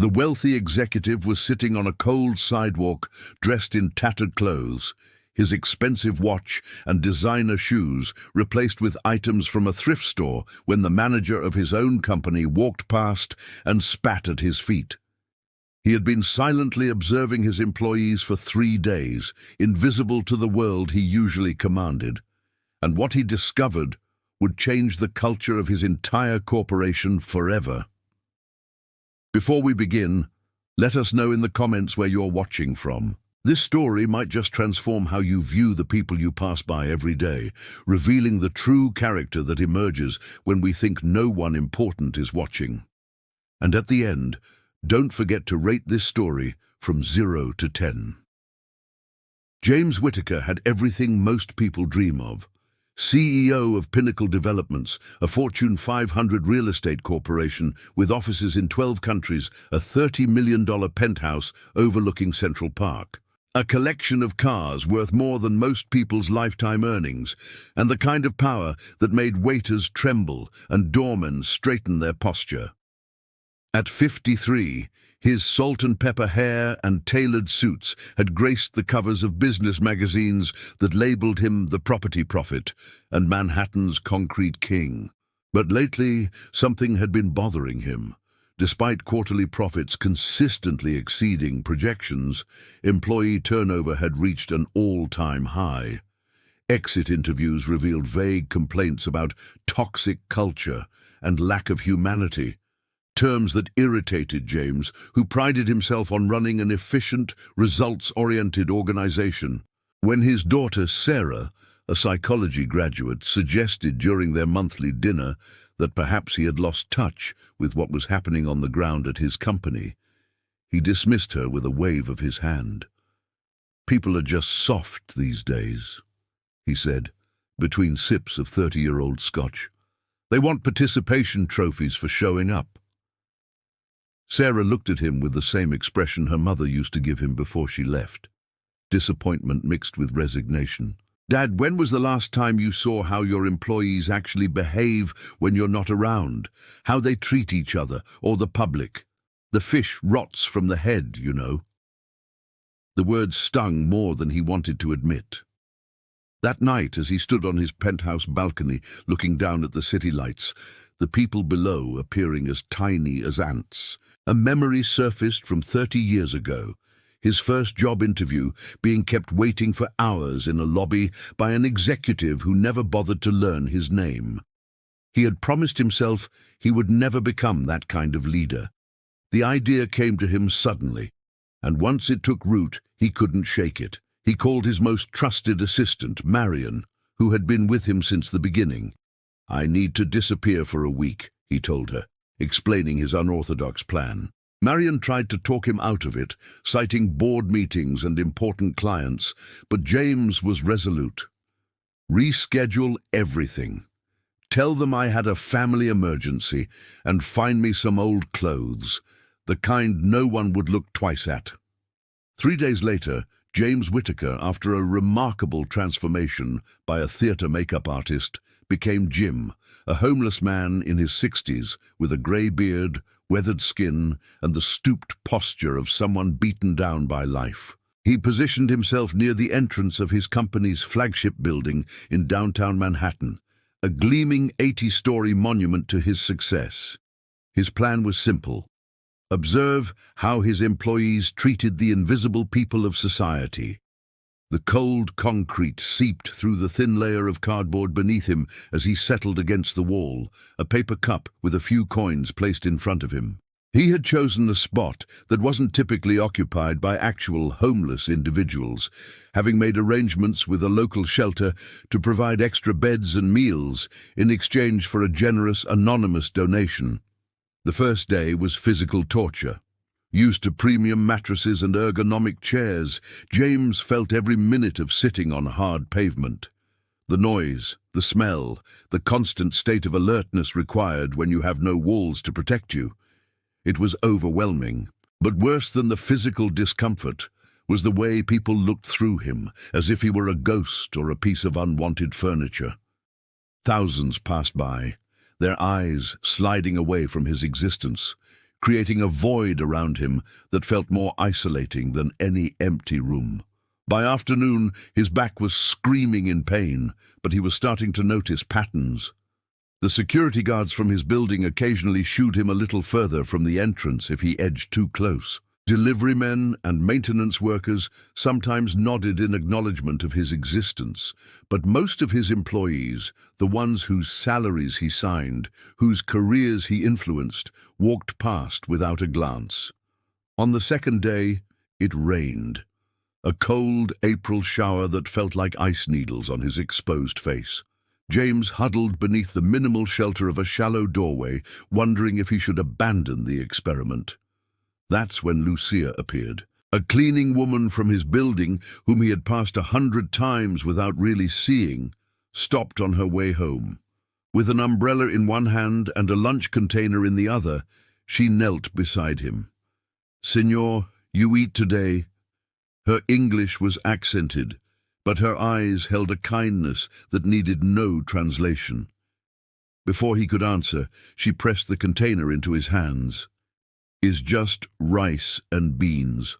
The wealthy executive was sitting on a cold sidewalk, dressed in tattered clothes, his expensive watch and designer shoes replaced with items from a thrift store when the manager of his own company walked past and spat at his feet. He had been silently observing his employees for 3 days, invisible to the world he usually commanded, and what he discovered would change the culture of his entire corporation forever. Before we begin, let us know in the comments where you're watching from. This story might just transform how you view the people you pass by every day, revealing the true character that emerges when we think no one important is watching. And at the end, don't forget to rate this story from 0 to 10. James Whittaker had everything most people dream of. CEO of Pinnacle Developments, a Fortune 500 real estate corporation with offices in 12 countries, a $30 million penthouse overlooking Central Park. A collection of cars worth more than most people's lifetime earnings, and the kind of power that made waiters tremble and doormen straighten their posture. At 53, his salt and pepper hair and tailored suits had graced the covers of business magazines that labeled him the property prophet and Manhattan's concrete king. But lately, something had been bothering him. Despite quarterly profits consistently exceeding projections, employee turnover had reached an all-time high. Exit interviews revealed vague complaints about toxic culture and lack of humanity, terms that irritated James, who prided himself on running an efficient, results-oriented organization. When his daughter Sarah, a psychology graduate, suggested during their monthly dinner that perhaps he had lost touch with what was happening on the ground at his company, he dismissed her with a wave of his hand. "People are just soft these days," he said, between sips of 30-year-old scotch. "They want participation trophies for showing up." Sarah looked at him with the same expression her mother used to give him before she left, disappointment mixed with resignation. "Dad, when was the last time you saw how your employees actually behave when you're not around? How they treat each other or the public? The fish rots from the head, you know." The words stung more than he wanted to admit. That night, as he stood on his penthouse balcony looking down at the city lights, the people below appearing as tiny as ants, a memory surfaced from 30 years ago. His first job interview being kept waiting for hours in a lobby by an executive who never bothered to learn his name. He had promised himself he would never become that kind of leader. The idea came to him suddenly, and once it took root, he couldn't shake it. He called his most trusted assistant, Marion, who had been with him since the beginning. "I need to disappear for a week," he told her, explaining his unorthodox plan. Marion tried to talk him out of it, citing board meetings and important clients, but James was resolute. "Reschedule everything. Tell them I had a family emergency and find me some old clothes, the kind no one would look twice at." 3 days later, James Whittaker, after a remarkable transformation by a theater makeup artist, became Jim, a homeless man in his 60s with a grey beard, weathered skin, and the stooped posture of someone beaten down by life. He positioned himself near the entrance of his company's flagship building in downtown Manhattan, a gleaming 80-story monument to his success. His plan was simple: observe how his employees treated the invisible people of society. The cold concrete seeped through the thin layer of cardboard beneath him as he settled against the wall, a paper cup with a few coins placed in front of him. He had chosen a spot that wasn't typically occupied by actual homeless individuals, having made arrangements with a local shelter to provide extra beds and meals in exchange for a generous anonymous donation. The first day was physical torture. Used to premium mattresses and ergonomic chairs, James felt every minute of sitting on hard pavement. The noise, the smell, the constant state of alertness required when you have no walls to protect you. It was overwhelming. But worse than the physical discomfort was the way people looked through him, as if he were a ghost or a piece of unwanted furniture. Thousands passed by, their eyes sliding away from his existence, creating a void around him that felt more isolating than any empty room. By afternoon, his back was screaming in pain, but he was starting to notice patterns. The security guards from his building occasionally shooed him a little further from the entrance if he edged too close. Deliverymen and maintenance workers sometimes nodded in acknowledgement of his existence, but most of his employees, the ones whose salaries he signed, whose careers he influenced, walked past without a glance. On the second day, it rained. A cold April shower that felt like ice needles on his exposed face. James huddled beneath the minimal shelter of a shallow doorway, wondering if he should abandon the experiment. That's when Lucia appeared. A cleaning woman from his building, whom he had passed 100 times without really seeing, stopped on her way home. With an umbrella in one hand and a lunch container in the other, she knelt beside him. "Signor, you eat today?" Her English was accented, but her eyes held a kindness that needed no translation. Before he could answer, she pressed the container into his hands. "Is just rice and beans.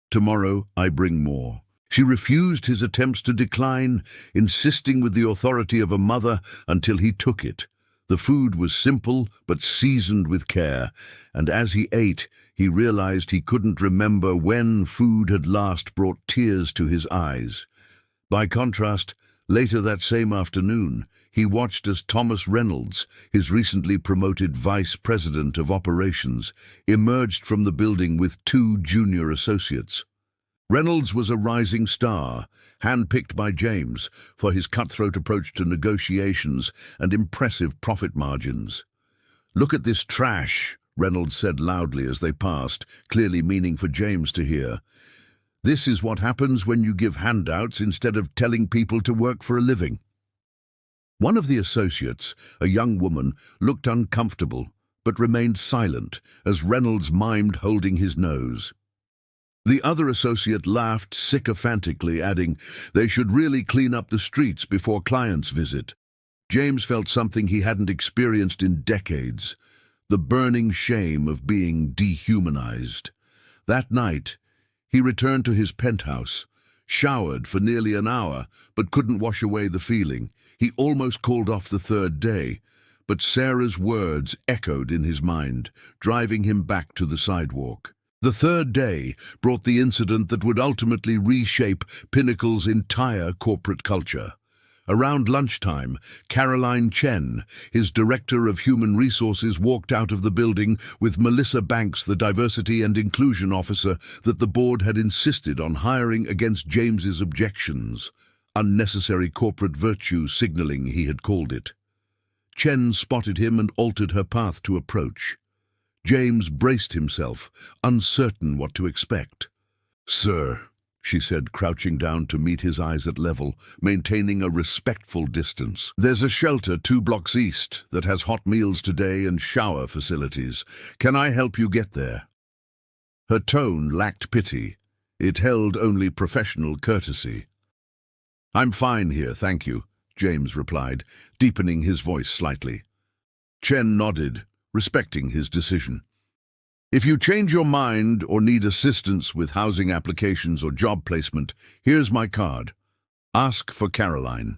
Tomorrow I bring more." She refused his attempts to decline, insisting with the authority of a mother until he took it. The food was simple but seasoned with care, and as he ate, he realized he couldn't remember when food had last brought tears to his eyes. By contrast, later that same afternoon, he watched as Thomas Reynolds, his recently promoted vice president of operations, emerged from the building with 2 junior associates. Reynolds was a rising star, handpicked by James for his cutthroat approach to negotiations and impressive profit margins. "Look at this trash," Reynolds said loudly as they passed, clearly meaning for James to hear. "This is what happens when you give handouts instead of telling people to work for a living." One of the associates, a young woman, looked uncomfortable, but remained silent as Reynolds mimed holding his nose. The other associate laughed sycophantically, adding, "They should really clean up the streets before clients visit." James felt something he hadn't experienced in decades, the burning shame of being dehumanized. That night, he returned to his penthouse, showered for nearly an hour, but couldn't wash away the feeling. He almost called off the third day, but Sarah's words echoed in his mind, driving him back to the sidewalk. The third day brought the incident that would ultimately reshape Pinnacle's entire corporate culture. Around lunchtime, Caroline Chen, his director of human resources, walked out of the building with Melissa Banks, the diversity and inclusion officer that the board had insisted on hiring against James's objections. Unnecessary corporate virtue signaling, he had called it. Chen spotted him and altered her path to approach. James braced himself, uncertain what to expect. "Sir," she said, crouching down to meet his eyes at level, maintaining a respectful distance. "There's a shelter 2 blocks east that has hot meals today and shower facilities. Can I help you get there?" Her tone lacked pity. It held only professional courtesy. "I'm fine here, thank you," James replied, deepening his voice slightly. Chen nodded, respecting his decision. "If you change your mind or need assistance with housing applications or job placement, here's my card. Ask for Caroline."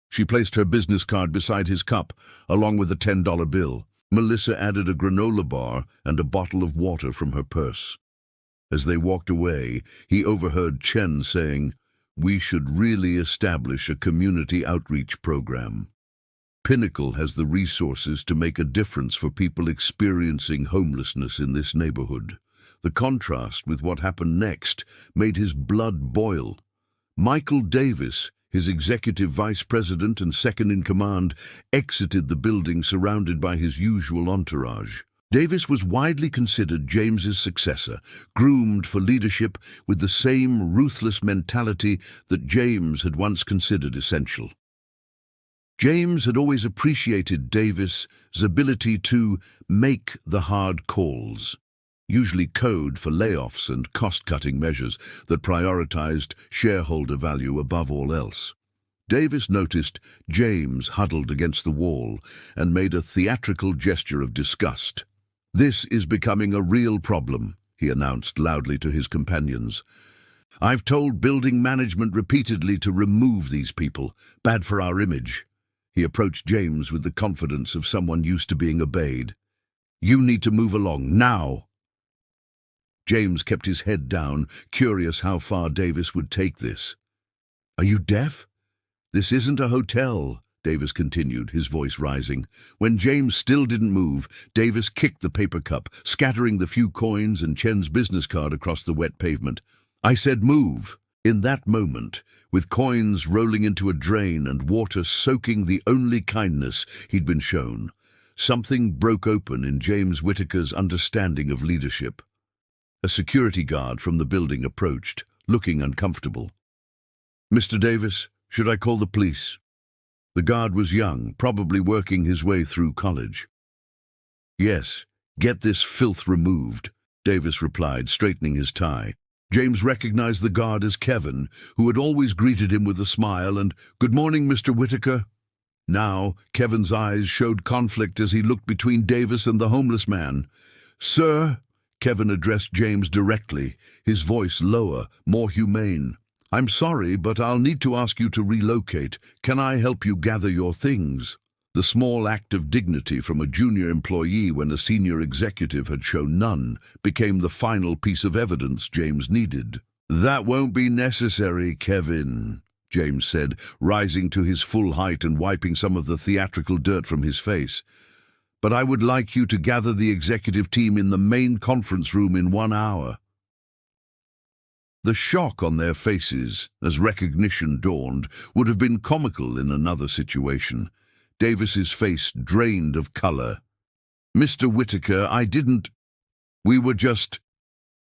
She placed her business card beside his cup, along with a $10 bill. Melissa added a granola bar and a bottle of water from her purse. As they walked away, he overheard Chen saying, "We should really establish a community outreach program. Pinnacle has the resources to make a difference for people experiencing homelessness in this neighborhood." The contrast with what happened next made his blood boil. Michael Davis, his executive vice president and second-in-command, exited the building surrounded by his usual entourage. Davis was widely considered James's successor, groomed for leadership with the same ruthless mentality that James had once considered essential. James had always appreciated Davis's ability to make the hard calls, usually code for layoffs and cost-cutting measures that prioritized shareholder value above all else. Davis noticed James huddled against the wall and made a theatrical gesture of disgust. "This is becoming a real problem," he announced loudly to his companions. "I've told building management repeatedly to remove these people. Bad for our image." He approached James with the confidence of someone used to being obeyed. "You need to move along, now." James kept his head down, curious how far Davis would take this. "Are you deaf? This isn't a hotel," Davis continued, his voice rising. When James still didn't move, Davis kicked the paper cup, scattering the few coins and Chen's business card across the wet pavement. "I said move." In that moment, with coins rolling into a drain and water soaking the only kindness he'd been shown, something broke open in James Whittaker's understanding of leadership. A security guard from the building approached, looking uncomfortable. "Mr. Davis, should I call the police?" The guard was young, probably working his way through college. "Yes, get this filth removed," Davis replied, straightening his tie. James recognized the guard as Kevin, who had always greeted him with a smile and, "Good morning, Mr. Whittaker." Now, Kevin's eyes showed conflict as he looked between Davis and the homeless man. "Sir," Kevin addressed James directly, his voice lower, more humane. "I'm sorry, but I'll need to ask you to relocate. Can I help you gather your things?" The small act of dignity from a junior employee when a senior executive had shown none became the final piece of evidence James needed. "That won't be necessary, Kevin," James said, rising to his full height and wiping some of the theatrical dirt from his face. "But I would like you to gather the executive team in the main conference room in 1 hour." The shock on their faces, as recognition dawned, would have been comical in another situation. Davis's face drained of color. "Mr. Whittaker, I didn't... We were just..."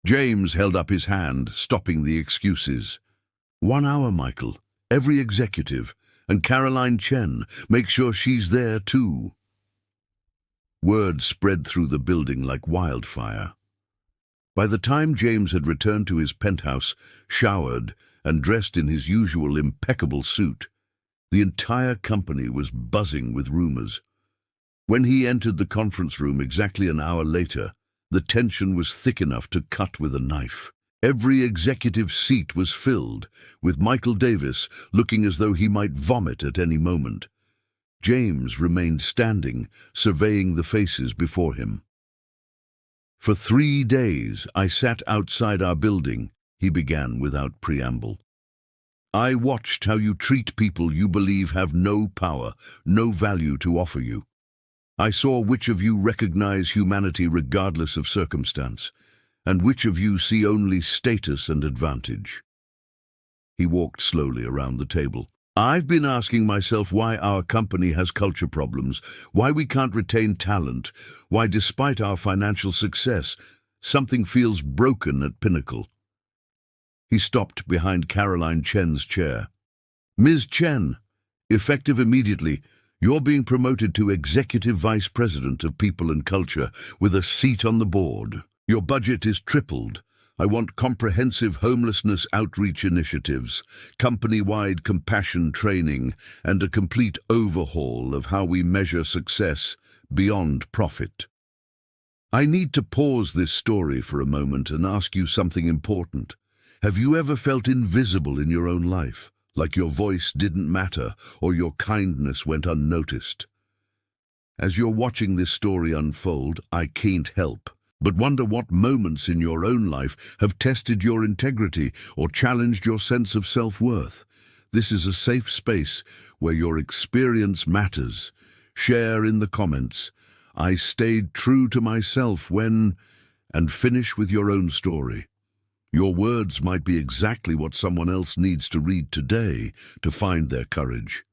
James held up his hand, stopping the excuses. 1 hour, Michael. Every executive. And Caroline Chen. Make sure she's there too." Word spread through the building like wildfire. By the time James had returned to his penthouse, showered, and dressed in his usual impeccable suit, the entire company was buzzing with rumors. When he entered the conference room exactly an hour later, the tension was thick enough to cut with a knife. Every executive seat was filled, with Michael Davis looking as though he might vomit at any moment. James remained standing, surveying the faces before him. "For 3 days I sat outside our building," he began without preamble. "I watched how you treat people you believe have no power, no value to offer you. I saw which of you recognize humanity regardless of circumstance, and which of you see only status and advantage." He walked slowly around the table. "I've been asking myself why our company has culture problems, why we can't retain talent, why despite our financial success, something feels broken at Pinnacle." He stopped behind Caroline Chen's chair. "Ms. Chen, effective immediately, you're being promoted to Executive Vice President of People and Culture with a seat on the board. Your budget is tripled. I want comprehensive homelessness outreach initiatives, company-wide compassion training, and a complete overhaul of how we measure success beyond profit." I need to pause this story for a moment and ask you something important. Have you ever felt invisible in your own life, like your voice didn't matter or your kindness went unnoticed? As you're watching this story unfold, I can't help but wonder what moments in your own life have tested your integrity or challenged your sense of self-worth. This is a safe space where your experience matters. Share in the comments. "I stayed true to myself when..." and finish with your own story. Your words might be exactly what someone else needs to read today to find their courage.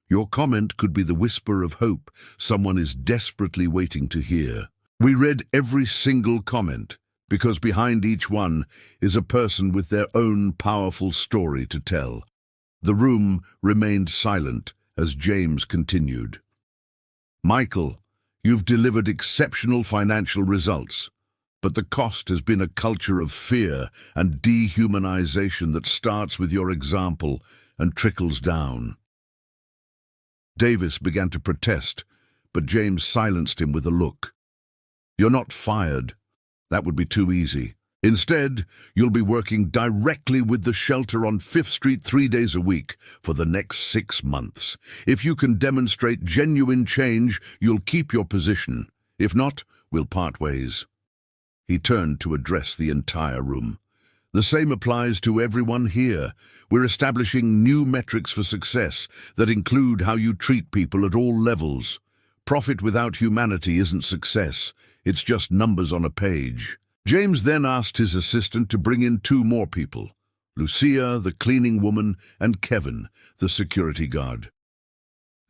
Your comment could be the whisper of hope someone is desperately waiting to hear. We read every single comment because behind each one is a person with their own powerful story to tell. The room remained silent as James continued. "Michael, you've delivered exceptional financial results. But the cost has been a culture of fear and dehumanization that starts with your example and trickles down." Davis began to protest, but James silenced him with a look. You're not fired. That would be too easy. Instead, you'll be working directly with the shelter on 5th Street 3 days a week for the next 6 months. If you can demonstrate genuine change, you'll keep your position. If not, we'll part ways." He turned to address the entire room. "The same applies to everyone here. We're establishing new metrics for success that include how you treat people at all levels. Profit without humanity isn't success. It's just numbers on a page." James then asked his assistant to bring in 2 more people, Lucia, the cleaning woman, and Kevin, the security guard.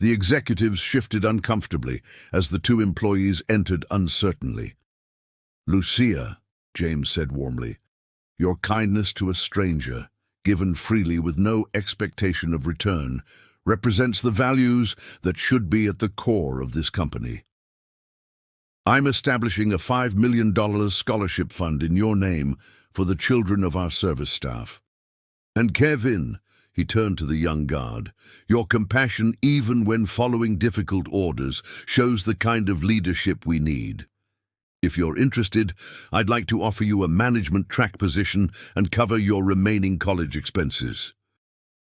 The executives shifted uncomfortably as the 2 employees entered uncertainly. "Lucia," James said warmly, "your kindness to a stranger, given freely with no expectation of return, represents the values that should be at the core of this company. I'm establishing a $5 million scholarship fund in your name for the children of our service staff. And Kevin," he turned to the young guard, "your compassion even when following difficult orders shows the kind of leadership we need. If you're interested, I'd like to offer you a management track position and cover your remaining college expenses."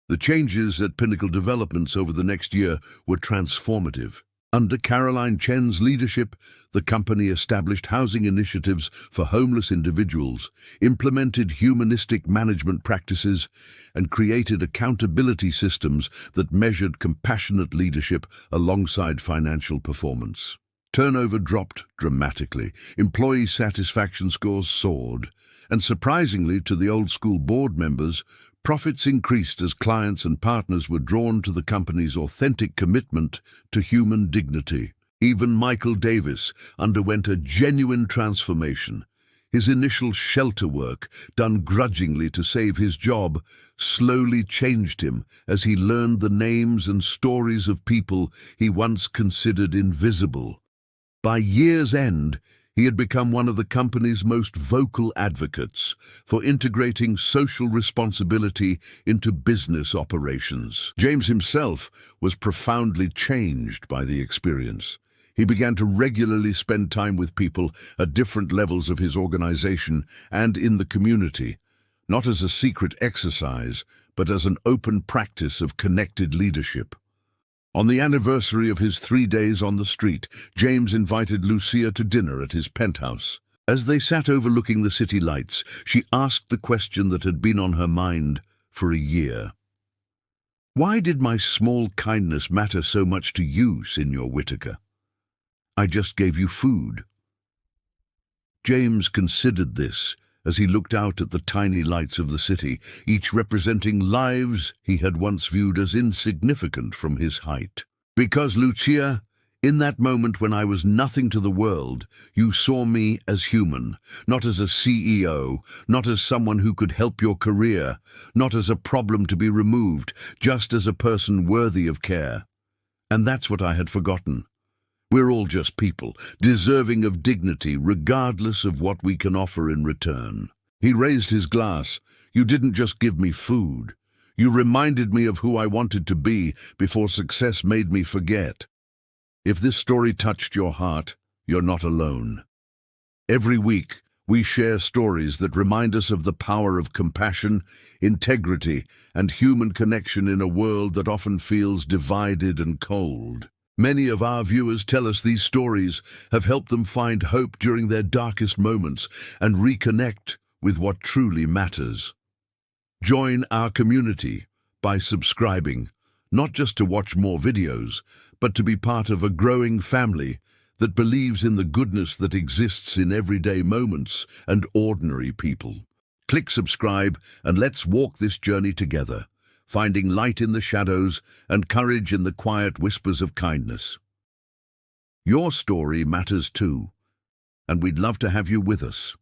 The changes at Pinnacle Developments over the next year were transformative. Under Caroline Chen's leadership, the company established housing initiatives for homeless individuals, implemented humanistic management practices, and created accountability systems that measured compassionate leadership alongside financial performance. Turnover dropped dramatically, employee satisfaction scores soared, and surprisingly to the old-school board members, profits increased as clients and partners were drawn to the company's authentic commitment to human dignity. Even Michael Davis underwent a genuine transformation. His initial shelter work, done grudgingly to save his job, slowly changed him as he learned the names and stories of people he once considered invisible. By year's end, he had become one of the company's most vocal advocates for integrating social responsibility into business operations. James himself was profoundly changed by the experience. He began to regularly spend time with people at different levels of his organization and in the community, not as a secret exercise, but as an open practice of connected leadership. On the anniversary of his 3 days on the street, James invited Lucia to dinner at his penthouse. As they sat overlooking the city lights, she asked the question that had been on her mind for a year. "Why did my small kindness matter so much to you, Signor Whitaker? I just gave you food." James considered this as he looked out at the tiny lights of the city, each representing lives he had once viewed as insignificant from his height. "Because, Lucia, in that moment when I was nothing to the world, you saw me as human, not as a CEO, not as someone who could help your career, not as a problem to be removed, just as a person worthy of care. And that's what I had forgotten. We're all just people, deserving of dignity regardless of what we can offer in return." He raised his glass. "You didn't just give me food. You reminded me of who I wanted to be before success made me forget. If this story touched your heart, you're not alone. Every week, we share stories that remind us of the power of compassion, integrity, and human connection in a world that often feels divided and cold. Many of our viewers tell us these stories have helped them find hope during their darkest moments and reconnect with what truly matters. Join our community by subscribing, not just to watch more videos, but to be part of a growing family that believes in the goodness that exists in everyday moments and ordinary people. Click subscribe and let's walk this journey together, finding light in the shadows and courage in the quiet whispers of kindness. Your story matters too, and we'd love to have you with us.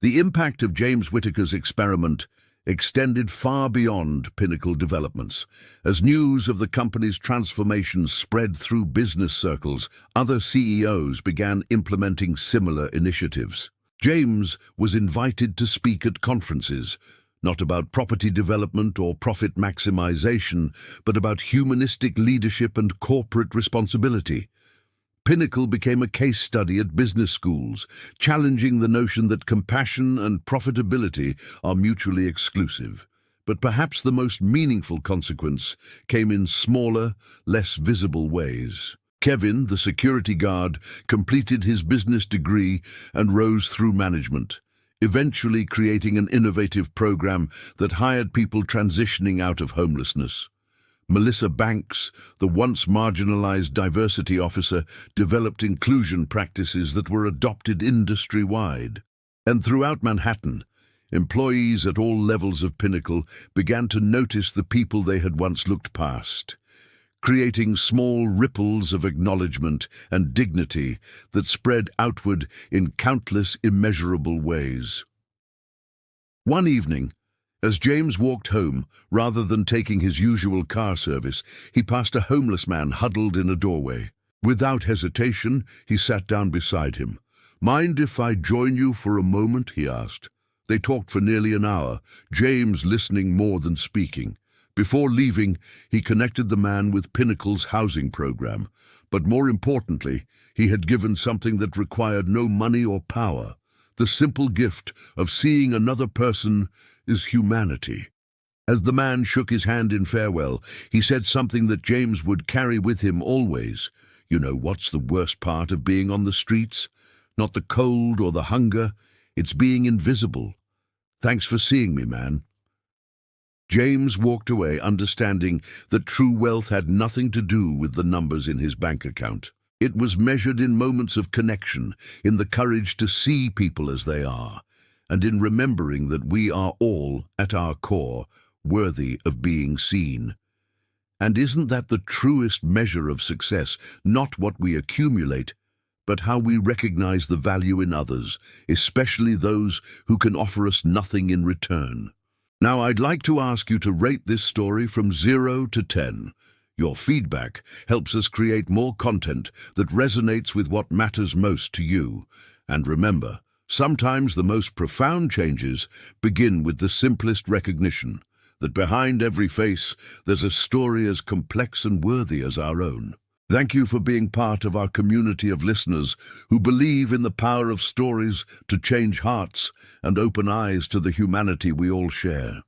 The impact of James Whitaker's experiment extended far beyond Pinnacle Developments. As news of the company's transformation spread through business circles, other CEOs began implementing similar initiatives. James was invited to speak at conferences, not about property development or profit maximization, but about humanistic leadership and corporate responsibility. Pinnacle became a case study at business schools, challenging the notion that compassion and profitability are mutually exclusive. But perhaps the most meaningful consequence came in smaller, less visible ways. Kevin, the security guard, completed his business degree and rose through management, eventually creating an innovative program that hired people transitioning out of homelessness. Melissa Banks, the once marginalized diversity officer, developed inclusion practices that were adopted industry-wide. And throughout Manhattan, employees at all levels of Pinnacle began to notice the people they had once looked past, creating small ripples of acknowledgement and dignity that spread outward in countless immeasurable ways. One evening, as James walked home, rather than taking his usual car service, he passed a homeless man huddled in a doorway. Without hesitation, he sat down beside him. "Mind if I join you for a moment?" he asked. They talked for nearly an hour, James listening more than speaking. Before leaving, he connected the man with Pinnacle's housing program. But more importantly, he had given something that required no money or power. The simple gift of seeing another person is humanity. As the man shook his hand in farewell, he said something that James would carry with him always. "You know what's the worst part of being on the streets? Not the cold or the hunger, it's being invisible. Thanks for seeing me, man." James walked away understanding that true wealth had nothing to do with the numbers in his bank account. It was measured in moments of connection, in the courage to see people as they are, and in remembering that we are all, at our core, worthy of being seen. And isn't that the truest measure of success, not what we accumulate, but how we recognize the value in others, especially those who can offer us nothing in return? Now, I'd like to ask you to rate this story from 0 to 10. Your feedback helps us create more content that resonates with what matters most to you. And remember, sometimes the most profound changes begin with the simplest recognition that behind every face there's a story as complex and worthy as our own. Thank you for being part of our community of listeners who believe in the power of stories to change hearts and open eyes to the humanity we all share.